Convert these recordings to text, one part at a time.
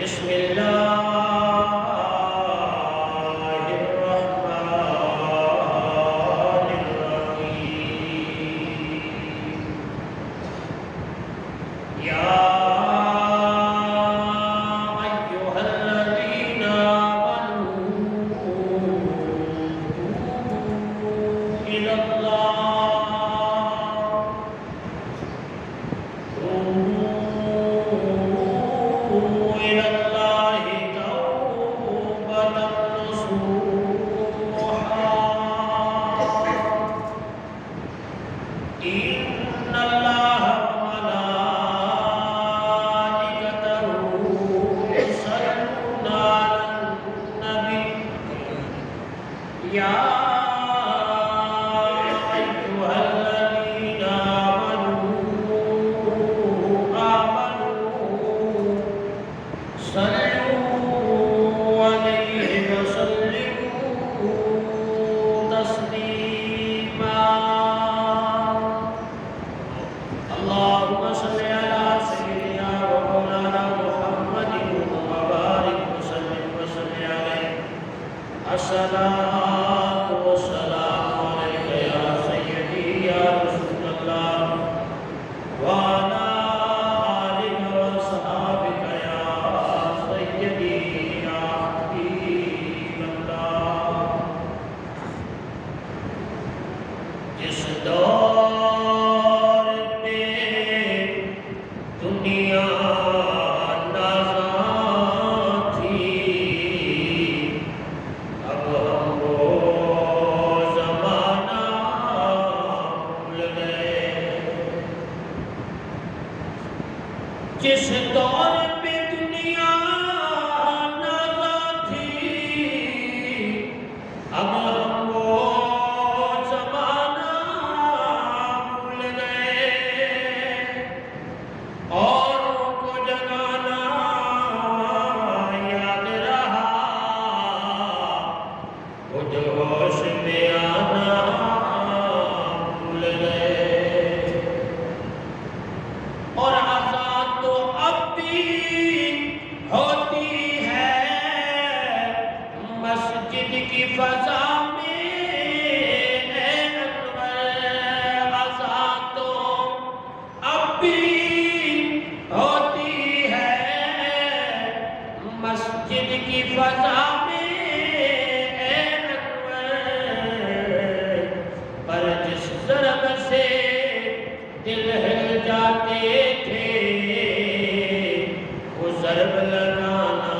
بسم اللہ الرحمن الرحیم یا ایھا الذین آمنوا توبوا الی الصلاة والسلام عليك يا سيدي يا رسول الله وعلى آلك وصحابك يا سيدي يا حبيب الله جس دور پہ دنیا جس دور پہ دنیا نازا تھی اب ہم وہ زمانہ بھول گئے اوروں کو جگانا یاد رہا خود ہوش میں آنا بھول گئے اور ہوتی ہے مسجد کی فضا میں اے انور اذان تو اب بھی ہوتی ہے مسجد کی فضا میں اے انور پر جس ضرب سے دل ہل جاتے تھے ضرب لگانا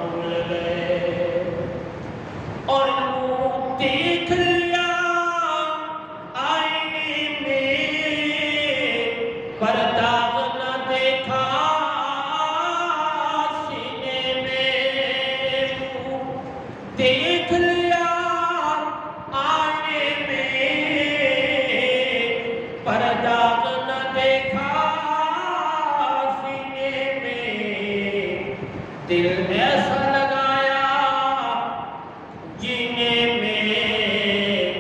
بھول گئے اور منہ دیکھ لیا آئینے میں پر داغ نہ دیکھا سینے میں منہ دیکھ لیا آئینے میں پر داغ نہ دیکھا دل ایسا لگایا جینے میں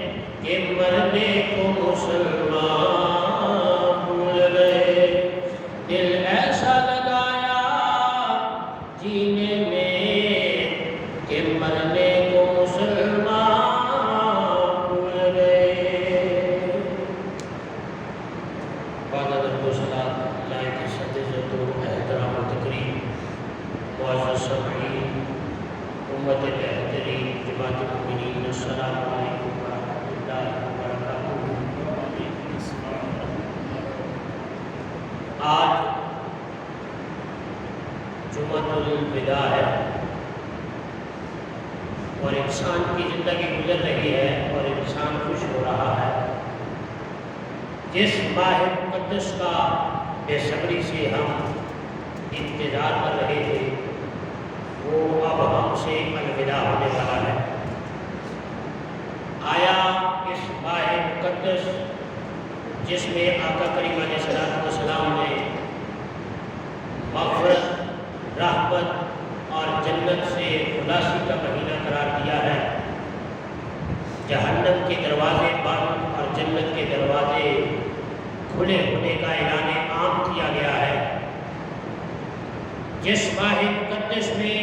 کہ مرنے کو مسلمان بھول گئے دل ایسا لگایا جینے میں کہ مرنے کو مسلمان بھول گئے بعد ادب و صلاة اللہ کی عزت و احترام و تقریب معزز سامعین امت محترم جماعت المؤمنین السلام علیکم ورحمۃ اللہ وبرکاتہ۔ آج جمعۃ الوداع ہے اور انسان کی زندگی گزر رہی ہے اور انسان خوش ہو رہا ہے۔ جس ماہ مقدس کا بے صبری سے ہم انتظار کر رہے تھے وہ اب ہم سے الوداع ہونے والا ہے۔ آیا اس ماہ مقدس جس میں آقا کریم علیہ السلام نے مغفرت، رحمت اور جنت سے خلاصی کا مہینہ قرار دیا ہے، جہنم کے دروازے بند اور جنت کے دروازے کھلے ہونے کا اعلان عام کیا گیا ہے۔ جس ماہ مقدس میں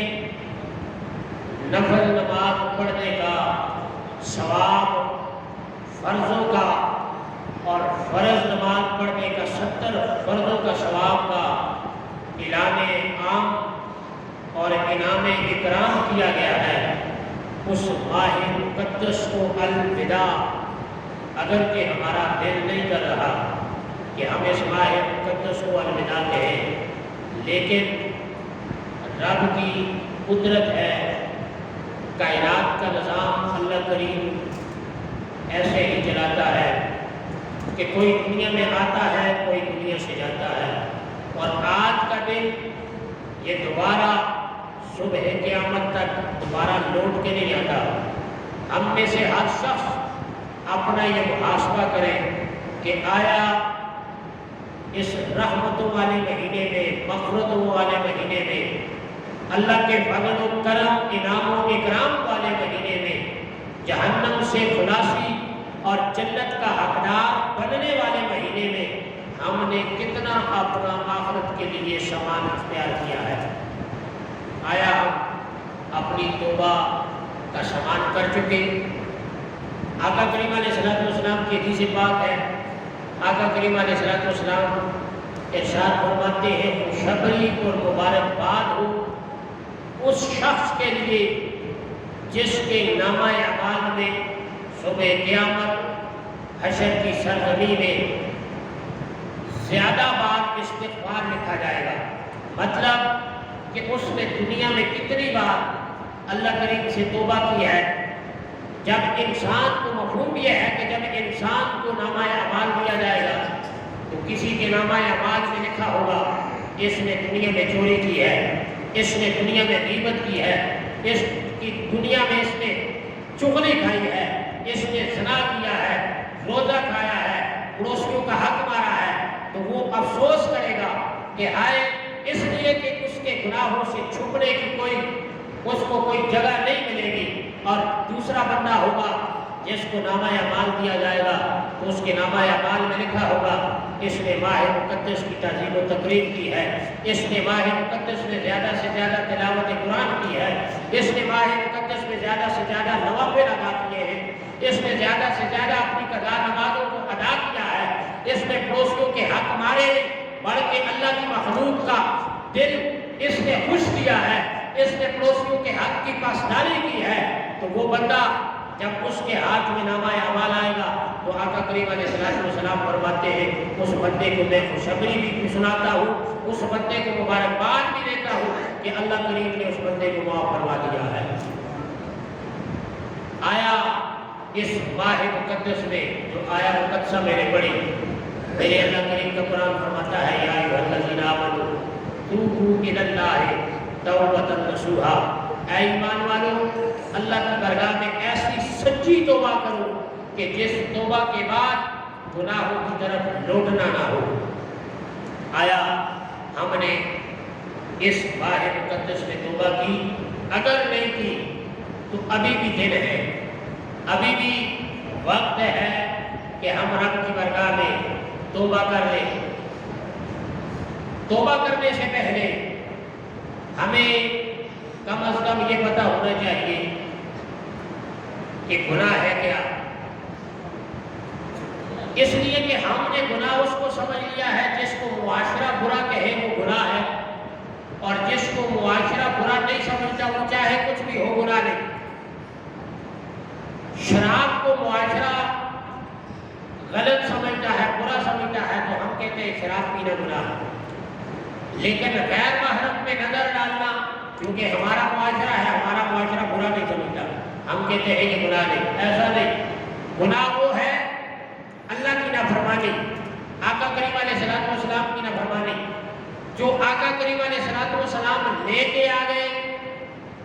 نفل نماز پڑھنے کا ثواب فرضوں کا اور فرض نماز پڑھنے کا 70 فرضوں کا ثواب کا اعلان عام اور انعام اکرام کیا گیا ہے، اس ماہ مقدس کو الوداع اگرچہ ہمارا دل نہیں کر رہا کہ ہم اس ماہ مقدس کو الوداع کہیں، لیکن رب کی قدرت ہے، کائنات کا نظام اللہ کریم ایسے ہی چلاتا ہے کہ کوئی دنیا میں آتا ہے، کوئی دنیا سے جاتا ہے، اور آج کا دن یہ دوبارہ صبح قیامت تک دوبارہ لوٹ کے نہیں آتا۔ ہم میں سے ہر شخص اپنا یہ محاسبہ کرے کہ آیا اس رحمتوں والے مہینے میں، مغفرتوں والے مہینے میں، اللہ کے فضل و کرم، انعام و اکرام والے مہینے میں، جہنم سے خلاصی اور جنت کا حقدار بننے والے مہینے میں ہم نے کتنا اپنا آخرت کے لیے سامان اختیار کیا ہے؟ آیا ہم اپنی توبہ کا سامان کر چکے؟ آقا کریم علیہ السلام کی حدیث پاک ہے، آقا کریم علیہ السلام ارشاد فرماتے ہیں، خوشخبری اور مبارکباد ہو اس شخص کے لیے جس کے نامہ اعمال میں صبح قیامت حشر کی سرزمین میں زیادہ بار استغفار لکھا جائے گا۔ مطلب کہ اس نے دنیا میں کتنی بار اللہ کریم سے توبہ کی ہے۔ جب انسان کو مفہوم یہ ہے کہ جب انسان کو نامہ اعمال دیا جائے گا تو کسی کے نامہ اعمال میں لکھا ہوگا اس نے دنیا میں چوری کی ہے، اس نے دنیا میں غیبت کی ہے، اس کی دنیا میں اس نے چغلی کھائی ہے، اس نے زنا کیا ہے، روزہ کھایا ہے، پڑوسیوں کا حق مارا ہے، تو وہ افسوس کرے گا کہ ہائے، اس لیے کہ اس کے گناہوں سے چھپنے کی اس کو کوئی جگہ نہیں ملے گی۔ اور دوسرا بندہ ہوگا جس کو نامہ اعمال دیا جائے گا تو اس کے نامہ اعمال میں لکھا ہوگا اس نے ماہ مقدس کی تعظیم و تقریب کی ہے، اس نے ماہ مقدس میں زیادہ سے زیادہ تلاوت قرآن کی ہے، اس نے ماہ مقدس میں زیادہ سے زیادہ نوافل ادا کیے ہیں، اس نے زیادہ سے زیادہ اپنی قضا نمازوں کو ادا کیا ہے، اس نے پڑوسیوں کے حق مارے بلکہ اللہ کی مخلوق کا دل اس نے خوش کیا ہے، اس نے پڑوسیوں کے حق کی پاسداری کی ہے، تو وہ بندہ جب اس کے ہاتھ میں نامہ اعمال آئے گا تو آقا کریم علیہ السلام فرماتے ہیں اس بندے کو میں خوشخبری بھی سناتا ہوں، اس بندے کو مبارکباد بھی دیتا ہوں کہ اللہ کریم نے اس بندے کو معاف فرما دیا ہے۔ آیا اس ماہ مقدس میں جو آیا مقدسہ میں نے پڑھی، میرے اللہ کریم کا قرآن فرماتا ہے یا ایھا الذین آمنوا توبوا الی اللہ توبۃ نصوحا، اے ایمان والو اللہ کی بارگاہ میں ایسی سچی توبہ کرو کہ جس توبہ کے بعد گناہوں کی طرف لوٹنا نہ ہو۔ آیا ہم نے اس ماہ مقدس میں توبہ کی؟ اگر نہیں کی تو ابھی بھی دن ہے، ابھی بھی وقت ہے کہ ہم رب کی بارگاہ میں توبہ کر لیں۔ توبہ کرنے سے پہلے ہمیں کم از کم یہ پتہ ہونا چاہیے کہ گناہ ہے کیا۔ اس لیے کہ ہم نے گناہ اس کو سمجھ لیا ہے جس کو معاشرہ برا کہے وہ گناہ ہے، اور جس کو معاشرہ برا نہیں سمجھتا وہ چاہے کچھ بھی ہو گناہ نہیں۔ شراب کو معاشرہ غلط سمجھتا ہے، برا سمجھتا ہے، تو ہم کہتے ہیں شراب پینا گناہ ہے، لیکن غیر محرم میں نظر ڈالنا کیونکہ ہمارا معاشرہ ہے، ہمارا معاشرہ برا نہیں سمجھتا، ہم کہتے ہیں یہ گناہ نہیں۔ ایسا نہیں، گناہ وہ ہے اللہ کی نافرمانی، آقا کریم علیہ السلام کی نافرمانی، جو آقا کریم علیہ السلام لے کے آ گئے،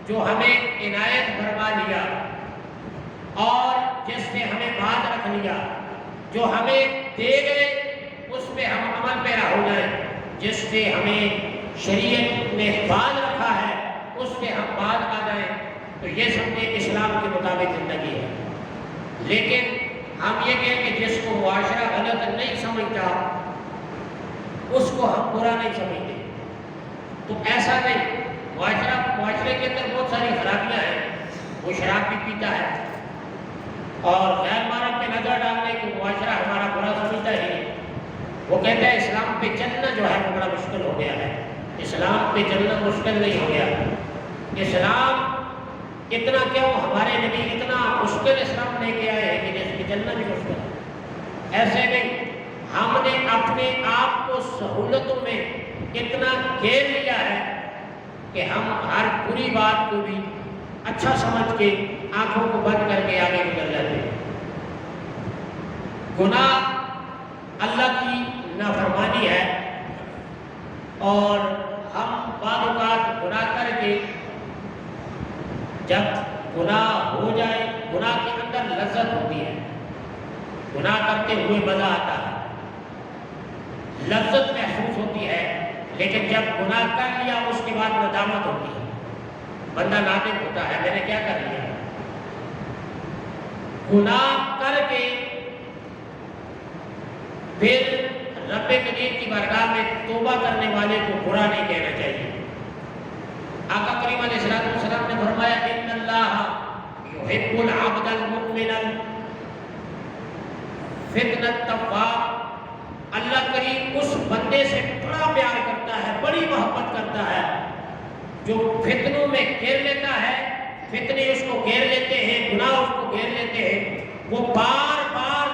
جو ہمیں عنایت فرما لیا اور جس نے ہمیں باز رکھ لیا، جو ہمیں دے گئے اس پہ ہم عمل پیرا ہو جائیں، جس سے ہمیں شریعت نے باز رکھا ہے اس پہ ہم باز آ جائیں، تو یہ سمجھے اسلام کے مطابق زندگی ہے۔ لیکن ہم یہ کہیں کہ جس کو معاشرہ غلط نہیں سمجھتا اس کو ہم برا نہیں سمجھتے، تو ایسا نہیں۔ معاشرے کے اندر بہت ساری خرابیاں ہیں. وہ شراب بھی پیتا ہے اور غیر محرم پہ نظر ڈالنے کی معاشرہ ہمارا برا سمجھتا ہی نہیں. وہ کہتا ہے اسلام پہ چلنا جو ہے وہ بڑا مشکل ہو گیا ہے. اسلام پہ چلنا مشکل نہیں ہو گیا. اسلام اتنا کیوں، ہمارے نبی اتنا مشکل اسلام لے کے آئے ہیں کہ جس پہ چلنا بھی مشکل ہے. ایسے نہیں، ہم نے اپنے آپ کو سہولتوں میں اتنا گھیر لیا ہے کہ ہم ہر بری بات کو بھی اچھا سمجھ کے آنکھوں کو بند کر کے آگے نکل جاتے ہیں. گناہ اللہ کی نافرمانی ہے اور ہم بعض اوقات گناہ کر کے جب گناہ ہو جائے، گناہ کے اندر لذت ہوتی ہے، گناہ کرتے ہوئے مزہ آتا ہے، لذت محسوس ہوتی ہے، لیکن جب گناہ کر لیا اس کے بعد ندامت ہوتی ہے. بندہ نادم ہوتا ہے میں نے کیا کر لیا. گناہ کر کے پھر رب کریم کی بارگاہ میں توبہ کرنے والے کو برا نہیں کہنا چاہیے. آقا کریم علیہ السلام نے فرمایا ان اللہ یحب العبد المؤمن الفتنة التواب. اللہ کریم اس بندے سے بڑا پیار کرتا ہے، بڑی محبت کرتا ہے جو فتنوں میں گھیر لیتا ہے. فتنے اس کو گھیر لیتے ہیں، گناہ اس کو گھیر لیتے ہیں، وہ بار بار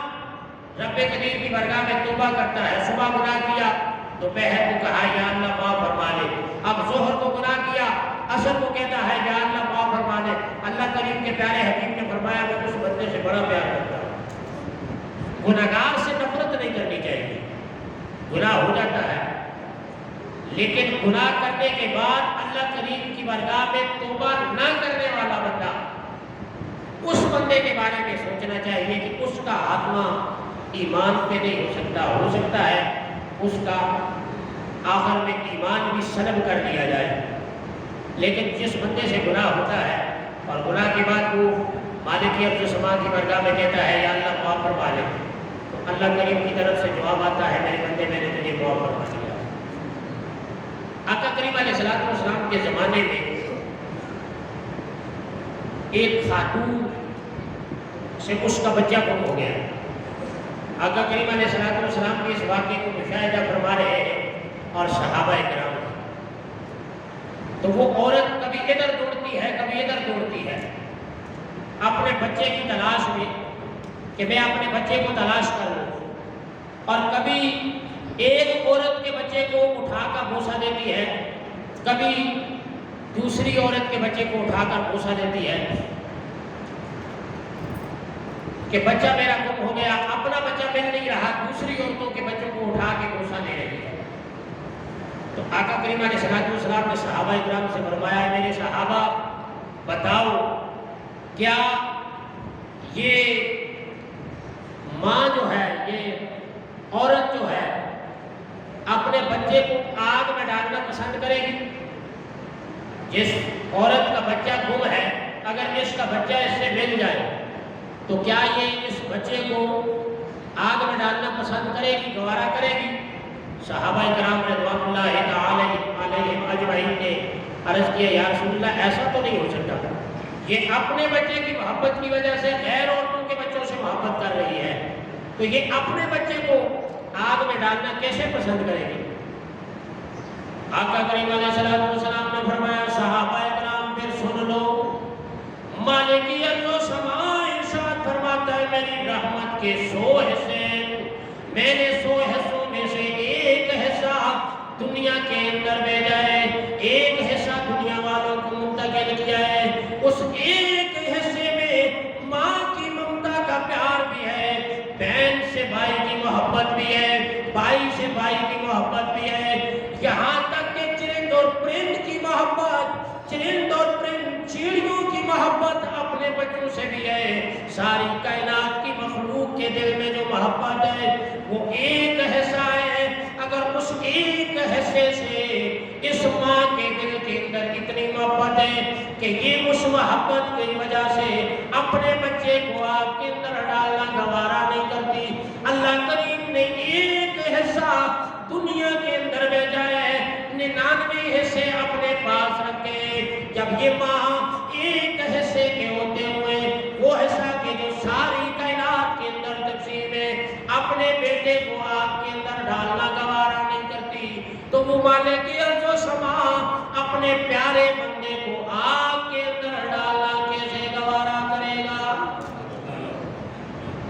رب کریم کی بارگاہ میں توبہ کرتا ہے. صبح گناہ کیا دوپہر کو کہا یا اللہ معاف فرما دے. اب ظہر کو گناہ کیا، عصر کو کہتا ہے یا اللہ معاف فرما دے. اللہ کریم کے پیارے حبیب نے فرمایا میں اس بندے سے بڑا پیار کرتا ہوں. گناہگار سے نفرت نہیں کرنی چاہیے. گناہ ہو جاتا ہے لیکن گناہ کرنے کے بعد اللہ کریم کی بارگاہ میں توبہ نہ کرنے والا بندہ، اس بندے کے بارے میں سوچنا چاہیے کہ اس کا آتما ایمان پہ نہیں ہو سکتا. ہو سکتا ہے اس کا آخر میں ایمان بھی سلب کر دیا جائے. لیکن جس بندے سے گناہ ہوتا ہے اور گناہ کے بعد وہ مالک ارض و سما کی بارگاہ میں کہتا ہے یا اللہ معاف فرما دے، تو اللہ کریم کی طرف سے جواب آتا ہے میرے بندے میں نے تجھے معاف فرما دیا. آقا کریم علیہ السلام کے زمانے میں ایک خاتون سے اس کا بچہ گم ہو گیا. آقا کریم علیہ السلام کے اس واقعے کو مشاہدہ فرما رہے ہیں اور صحابہ کرام، تو وہ عورت کبھی ادھر دوڑتی ہے کبھی ادھر دوڑتی ہے اپنے بچے کی تلاش میں کہ میں اپنے بچے کو تلاش کر لوں، اور کبھی ایک عورت کے بچے کو اٹھا کر بوسہ دیتی ہے، کبھی دوسری عورت کے بچے کو اٹھا کر بوسہ دیتی ہے کہ بچہ میرا گم ہو گیا. اپنا بچہ مل نہیں رہا، دوسری عورتوں کے بچوں کو اٹھا کے بوسہ دے رہی ہے. تو آقا کریم علیہ السلام نے صحابہ اکرام سے فرمایا میرے صحابہ بتاؤ کیا یہ ماں جو ہے، یہ عورت جو ہے اپنے بچے کو آگ میں ڈالنا پسند کرے گی؟ جس عورت کا بچہ گم ہے اگر اس کا بچہ اس سے مل جائے تو کیا یہ اس بچے کو آگ میں ڈالنا پسند کرے گی، گوارا کرے گی؟ صحابہ کرام رضوان اللہ تعالی علیہم اجمعین نے عرض کیا یا رسول اللہ ایسا تو نہیں ہو سکتا، یہ اپنے بچے کی محبت کی وجہ سے غیر عورتوں کے بچوں سے محبت کر رہی ہے، تو یہ اپنے بچے کو آگ میں ڈالنا کیسے پسند کرے گی؟ آقا کریم علیہ السلام نے فرمایا صحابہ کرام پھر سن لو، مالکی ارض و سما ارشاد فرماتا ہے میری رحمت کے 100 حصے، میں نے 100 حصوں میں سے ایک حصہ دنیا کے اندر بھیجا ہے، ایک حصہ دنیا والوں کو منتقل کیا ہے. اس ایک حصے میں ماں کی ممتا کا پیار بھی ہے، بہن سے بھائی کی محبت بھی ہے، بھائی سے بھائی کی محبت بھی ہے، یہاں تک کہ چرند اور پرند کی محبت، چرند اور پرند چڑیوں کی محبت اپنے بچوں سے بھی ہے. ساری کائنات کی مخلوق کے دل میں جو محبت ہے وہ ایک حصہ ہے. اگر اس ایک حصے سے اس ماں کے دل کے اندر اتنی محبت ہے کہ یہ اس محبت کی وجہ سے اپنے بچے کو آگ کے اندر ڈالنا گوارا نہیں کرتی، اللہ کریم نے ایک حصہ دنیا کے اندر بھیجا ہے، 99 حصے اپنے پاس رکھے جب یہ ماں ایک حصے کے ہوتے ہوئے وہ حصہ کے جو ساری کائنات کے اندر تقسیم ہے اپنے بیٹے کو آگ کے اندر ڈالنا گوارا نہیں کرتی، تو وہ مالک ارض و سما اپنے پیارے بندے کو آگ کے اندر ڈالنا کیسے گوارا کرے گا؟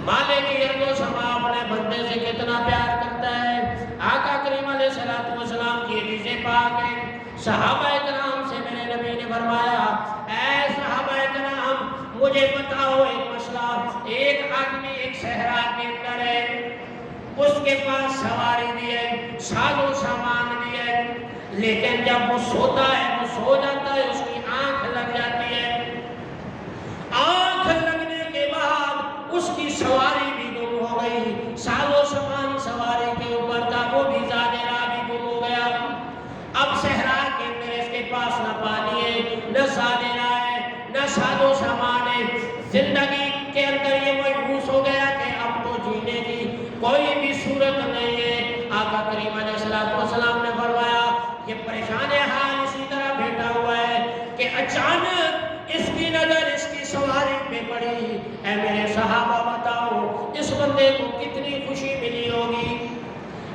مالک ارض و سما اپنے بندے سے کتنا پیار کرتا ہے۔ آقا کریم علیہ السلام کی حدیث پاک ہے، صحابہ کرام سے میرے نبی نے فرمایا اے صحابہ کرام مجھے بتاؤ ایک مسئلہ، ایک آدمی ایک صحرا کے اندر ہے، اس کے پاس سواری بھی ہے، ساز و سامان بھی ہے، لیکن جب وہ سوتا ہے وہ سو جاتا ہے، اس کی آنکھ لگ جاتی ہے، آنکھ لگنے کے بعد اس کی سواری بھی گم ہو گئی، ساز و سامان سواری کے اوپر تھا وہ بھی زاجرہ بھی گم ہو گیا۔ اب صحرا کے اندر اس کے پاس نہ پانی ہے، نہ زاجرہ ہے، نہ ساز و سامان ہے، زندگی کے اندر یہ محسوس ہو گیا کہ اب تو جینے کی کوئی بھی صورت نہیں ہے۔ آقا کریم علیہ السلام نے فرمایا یہ پریشان حال اسی طرح بیٹھا ہوا ہے کہ اچانک اس کی نظر اس کی سواری پہ پڑی، اے میرے صحابہ بتاؤ اس بندے کو کتنی خوشی ملی ہوگی؟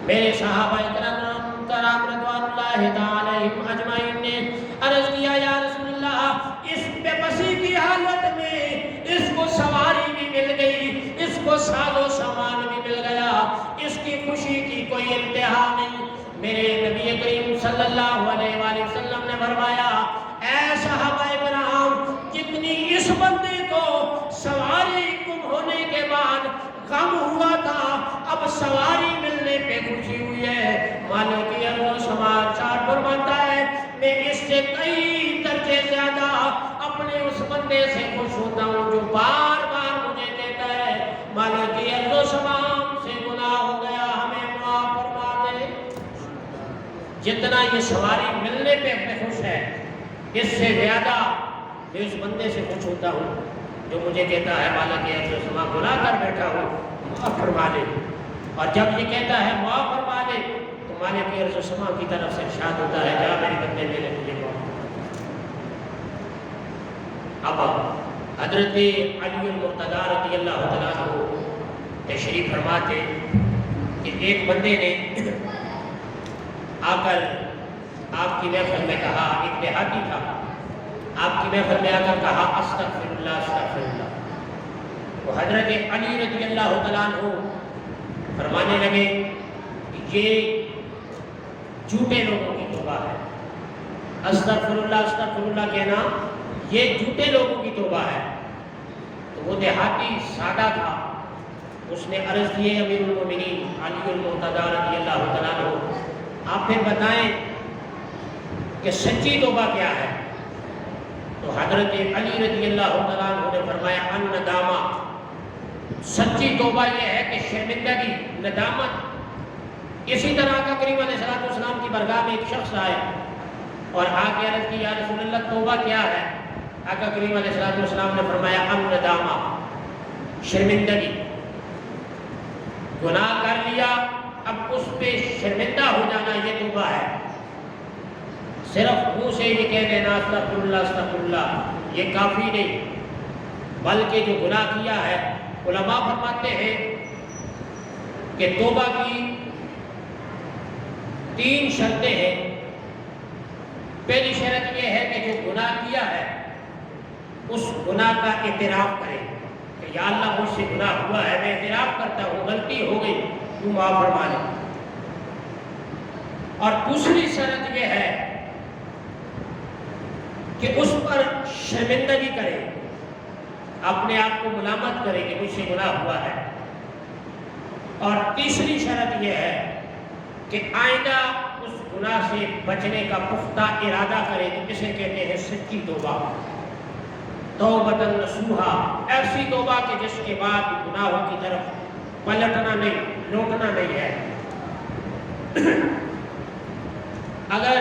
میرے صحابہ کرام رضوان اللہ تعالی اجمعین نے عرض کیا یا رسول اللہ اس بے بسی کی حالت میں اس کو سواری بھی مل گئی، اس کو ساز و سامان بھی مل گیا، اس کی خوشی کی کوئی انتہا نہیں۔ میرے نبی کریم صلی اللہ علیہ وآلہ وسلم نے فرمایا اے صحابہ کرام جتنی اس بندے کو سواری گم ہونے کے بعد غم ہوا تھا اب سواری ملنے پہ خوشی ہوئی ہے، مالک ارض و سما ارشاد فرماتا ہے میں اس سے کئی درجے زیادہ اپنے اس بندے سے خوش ہوتا ہوں جو بار بار مجھے کہتا ہے مالک ارض و سما سے گناہ ہو گیا ہمیں معاف فرما دے۔ جتنا یہ سواری ملنے پہ خوش ہے اس سے زیادہ میں اس بندے سے خوش ہوتا ہوں جو مجھے کہتا ہے مالک ارض و سما گناہ کر بیٹھا ہوں معاف فرما دے، اور جب یہ کہتا ہے معاف فرما دے تو مالک ارض و سما کی طرف سے ارشاد ہوتا ہے جا میرے بندے میں نے تجھے معاف۔ اب حضرت علی المرتضیٰ رضی اللہ تعالیٰ عنہ تشریف فرماتے کہ ایک بندے نے آ کر آپ کی محفل میں کہا، ایک دیہاتی تھا، آپ کی محفل میں آ کر کہا استغفر اللہ استغفر اللہ۔ تو حضرت علی رضی اللہ تعالیٰ عنہ فرمانے لگے کہ یہ جھوٹے لوگوں کی توبہ ہے، استغفر اللہ کہنا یہ جھوٹے لوگوں کی توبہ ہے۔ تو وہ دیہاتی سادہ تھا، اس نے عرض کی امیر المومنین علی المرتضیٰ رضی اللہ تعالیٰ عنہ آپ پھر بتائیں کہ سچی توبہ کیا ہے؟ تو حضرت علی رضی اللہ تعالیٰ عنہ نے فرمایا الندامہ، سچی توبہ یہ ہے کہ شرمندگی ندامت۔ اسی طرح کا کریم علیہ السلام کی برگاہ میں ایک شخص آئے اور آ کے عرض کی یا رسول اللہ توبہ کیا ہے؟ آقا کریم علیہ السلام نے فرمایا الندامہ، شرمندگی، گناہ کر لیا اب اس پہ شرمندہ ہو جانا یہ توبہ ہے۔ صرف منہ سے یہ کہہ دینا استغفر اللہ یہ کافی نہیں، بلکہ جو گناہ کیا ہے علماء فرماتے ہیں کہ توبہ کی 3 شرطیں ہیں۔ پہلی شرط یہ ہے کہ جو گناہ کیا ہے اس گناہ کا اعتراف کرے کہ یا اللہ مجھ سے گناہ ہوا ہے، میں اعتراف کرتا ہوں غلطی ہو گئی تو معاف فرما لے۔ اور دوسری شرط یہ ہے کہ اس پر شرمندگی کرے، اپنے آپ کو ملامت کرے کہ مجھ سے گناہ ہوا ہے۔ اور تیسری شرط یہ ہے کہ آئندہ اس گناہ سے بچنے کا پختہ ارادہ کرے، تو اسے کہتے ہیں سچی توبہ، توبۃ نصوحا، ایسی توبہ کہ جس کے بعد گناہوں کی طرف پلٹنا نہیں، لوٹنا نہیں ہے۔ اگر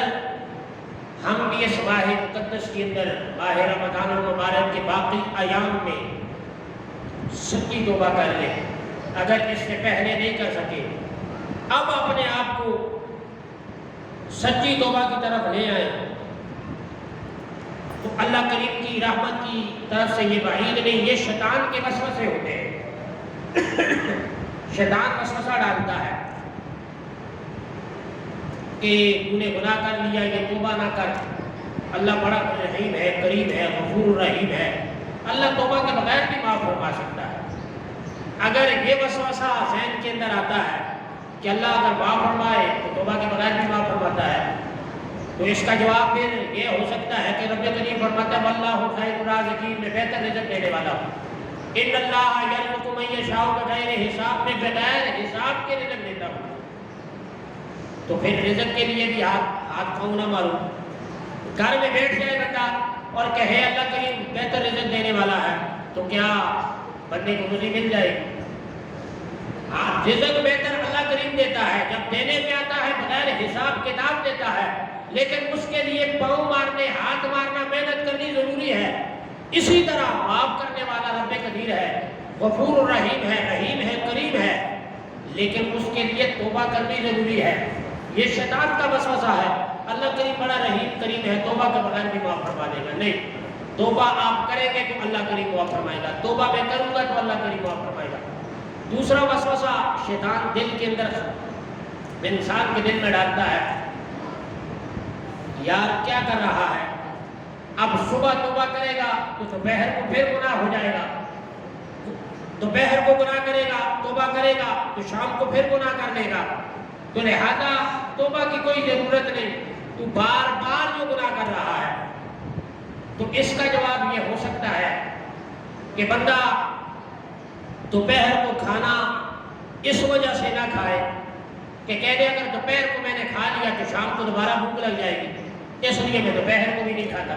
ہم بھی اس ماہ مقدس کے اندر ماہ رمضان المبارک کے باقی ایام میں سچی توبہ کر لیں، اگر اس سے پہلے نہیں کر سکے اب اپنے آپ کو سچی توبہ کی طرف لے آئیں، تو اللہ کریم کی رحمت کی طرف سے یہ بعید نہیں، یہ شیطان کے وسوسے ہوتے ہیں۔ شیطان وسوسہ ڈالتا ہے کہ تو نے گناہ کر لیا، یہ توبہ نہ کر، اللہ بڑا رحیم ہے، کریم ہے، غفور رحیم ہے، اللہ توبہ کے بغیر بھی معاف فرما سکتا ہے۔ اگر یہ وسوسہ ذہن کے اندر آتا ہے کہ اللہ اگر معاف فرمائے تو توبہ کے بغیر بھی معاف فرماتا ہے، تو اس کا جواب پھر یہ ہو سکتا ہے کہ رب کریم فرماتا ہے واللہ خیر الرازقین، میں بہتر رزق دینے والا ہوں، ان اللہ یرزق من یشاء بغیر حساب، میں بغیر حساب کے رزق دیتا ہوں۔ تو پھر رزق کے لیے بھی ہاتھ کھاؤں نہ ماروں۔ گھر میں بیٹھ جائے بندہ اور کہے اللہ کریم بہتر رزق دینے والا ہے، تو کیا بندے کو روزی مل جائے گی؟ رزق بہتر اللہ کریم دیتا ہے، جب دینے پہ آتا ہے بغیر حساب کتاب دیتا ہے، لیکن اس کے لیے پاؤں مارنے، ہاتھ مارنا، محنت کرنی ضروری ہے۔ اسی طرح معاف کرنے والا رب قدیر ہے، غفور الرحیم ہے، رحیم ہے، کریم ہے، لیکن اس کے لیے توبہ کرنی ضروری ہے۔ یہ شیطان کا وسوسہ ہے، اللہ کریم بڑا رحیم کریم ہے، توبہ کے بغیر بھی معاف فرما دے گا۔ نہیں، توبہ آپ کریں گے تو اللہ کریم معاف فرمائے گا، توبہ میں کروں گا تو اللہ کریم معاف فرمائے گا۔ دوسرا وسوسہ شیطان دل کے اندر، انسان کے دل میں ڈالتا ہے، یار کیا کر رہا ہے، اب صبح توبہ کرے گا تو دوپہر کو پھر گناہ ہو جائے گا، دوپہر کو گناہ کرے گا، توبہ کرے گا تو شام کو پھر گناہ کر لے گا، تو لہذا توبہ کی کوئی ضرورت نہیں، تو بار بار جو گناہ کر رہا ہے۔ تو اس کا جواب یہ ہو سکتا ہے کہ بندہ دوپہر کو کھانا اس وجہ سے نہ کھائے کہ کہہ دے اگر دوپہر کو میں نے کھا لیا تو شام کو دوبارہ بھوک لگ جائے گی، اس لیے میں دوپہر کو بھی نہیں کھاتا۔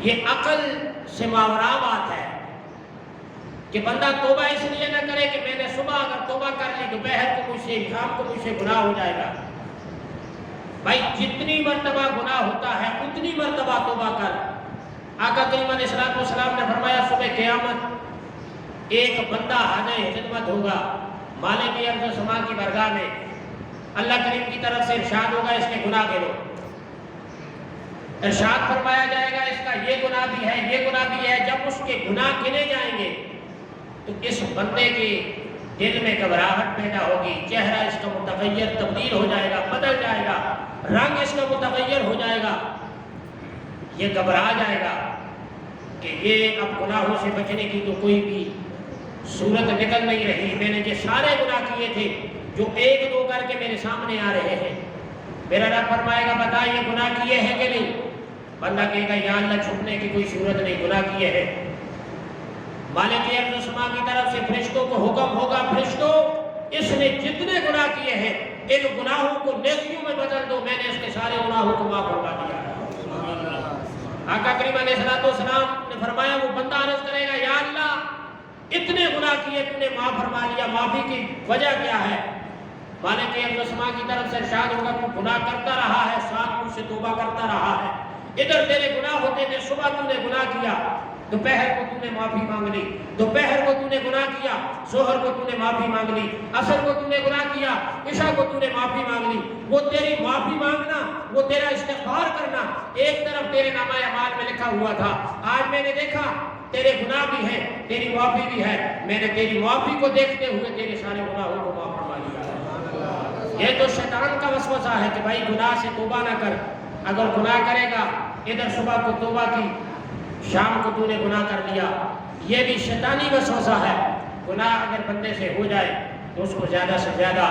یہ عقل سے ماورا بات ہے کہ بندہ توبہ اس لیے نہ کرے کہ میں نے صبح اگر توبہ کر لی دوپہر کو مجھ سے، شام کو مجھ سے گناہ ہو جائے گا۔ بھائی جتنی مرتبہ گناہ ہوتا ہے اتنی مرتبہ توبہ کر۔ آقا کریم علیہ السلام نے فرمایا صبح قیامت ایک بندہ حاضر خدمت ہوگا مالک ارض و سما کی بارگاہ میں، اللہ کریم کی طرف سے ارشاد ہوگا اس کے گناہ گنو، ارشاد فرمایا جائے گا اس کا یہ گناہ بھی ہے، یہ گناہ بھی ہے۔ جب اس کے گناہ گنے جائیں گے تو اس بندے کے دل میں گھبراہٹ پیدا ہوگی، چہرہ اس کا متغیر تبدیل ہو جائے گا، بدل جائے گا، رنگ اس کا متغیر ہو جائے گا، یہ گھبرا جائے گا کہ یہ اب گناہوں سے بچنے کی تو کوئی بھی صورت نکل نہیں رہی، میں نے جو سارے گناہ کیے تھے جو ایک دو کر کے میرے سامنے آ رہے ہیں، میرا رب فرمائے گا بتا یہ گناہ کیے ہیں کہ نہیں؟ بندہ کہے گا یا اللہ چھپنے کی کوئی صورت نہیں، گناہ کیے ہیں۔ مالک ارض و سما کی طرف سے فرشتوں کو حکم ہوگا فرشتوں اس نے جتنے گناہ کیے ہیں ان گناہوں کو نیکیوں میں بدل دو، میں نے اس کے سارے گناہوں کو معاف فرما دیا۔ آقا کریم علیہ السلام نے فرمایا وہ بندہ عرض کرے گا یا اللہ اتنے گناہ کیے تو نے معاف فرما لیا، معافی کی وجہ کیا ہے؟ مالک ارض و سما کی طرف سے ارشاد ہوگا تو گناہ کرتا رہا ہے، ساتھ مجھ سے توبہ کرتا رہا ہے، ادھر تیرے گناہ ہوتے تھے، صبح تو نے گناہ کیا، دوپہر کو تو نے معافی مانگ لی، دوپہر کو تو نے گناہ کیا، ظہر کو تو نے معافی مانگ لی، عصر کو تو نے گناہ کیا، عشاء کو تو نے معافی مانگ لی۔ وہ تیری معافی مانگنا، وہ تیرا استغفار کرنا ایک طرف تیرے نامہ اعمال میں لکھا ہوا تھا، آج میں نے دیکھا تیرے گناہ بھی ہیں، تیری معافی بھی ہے، میں نے تیری معافی کو دیکھتے ہوئے تیرے سارے گناہوں کو معاف فرما لیا۔ یہ تو شیطان کا وسوسہ ہے کہ بھائی گناہ سے توبہ نہ کر، اگر گناہ کرے گا ادھر صبح کو توبہ کی، شام کو تو نے گناہ کر لیا، یہ بھی شیطانی وسوسہ ہے۔ گناہ اگر بندے سے ہو جائے تو اس کو زیادہ سے زیادہ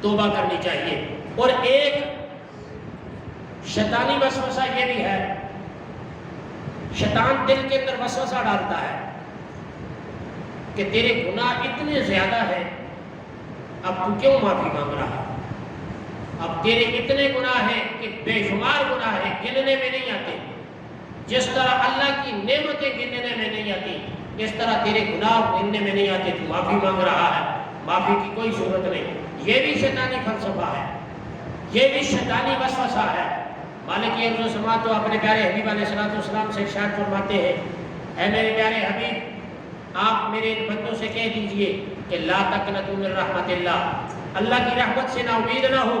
توبہ کرنی چاہیے۔ اور ایک شیطانی وسوسہ یہ بھی ہے، شیطان دل کے اندر وسوسہ ڈالتا ہے کہ تیرے گناہ اتنے زیادہ ہیں، اب تو کیوں معافی مانگ رہا ہے؟ اب تیرے اتنے گناہ ہیں کہ بے شمار گناہ ہیں، گننے میں نہیں آتے۔ جس طرح اللہ کی نعمتیں گننے میں نہیں آتی اس طرح تیرے گناہ گننے میں نہیں آتے، تو معافی مانگ رہا ہے، معافی کی کوئی صورت نہیں۔ یہ بھی شیطانی فلسفہ ہے، یہ بھی شیطانی وسوسہ ہے۔ مالک ارض و سما تو اپنے پیارے حبیب علیہ السلام سے ارشاد فرماتے ہیں اے میرے پیارے حبیب آپ میرے بندوں سے کہہ دیجئے کہ لا تقنطوا من رحمت اللہ، اللہ کی رحمت سے نا امید نہ ہو،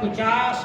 50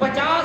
50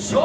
100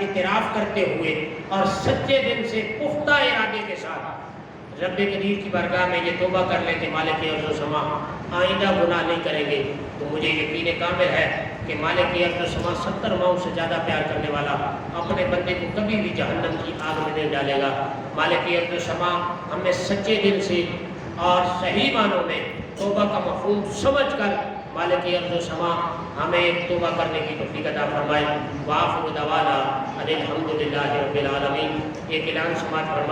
اعتراف کرتے ہوئے اور سچے دل سے پختہ ارادے کے ساتھ رب قدیر کی بارگاہ میں یہ توبہ کر لیں کہ مالک ارض و سما آئندہ گناہ نہیں کریں گے، تو مجھے یقین کامل ہے کہ مالک ارض و سما 70 ماؤں سے زیادہ پیار کرنے والا اپنے بندے کو کبھی بھی جہنم کی آگ میں نہیں ڈالے گا۔ مالک ارض و سما ہمیں سچے دل سے اور صحیح معنوں میں توبہ کا مفہوم سمجھ کر مالک ارض و سما ہمیں توبہ کرنے کی توفیق عطا فرمائے۔ وآخر دعوانا ان الحمد للہ رب العالمین۔ ایک اعلان سماعت فرمائے۔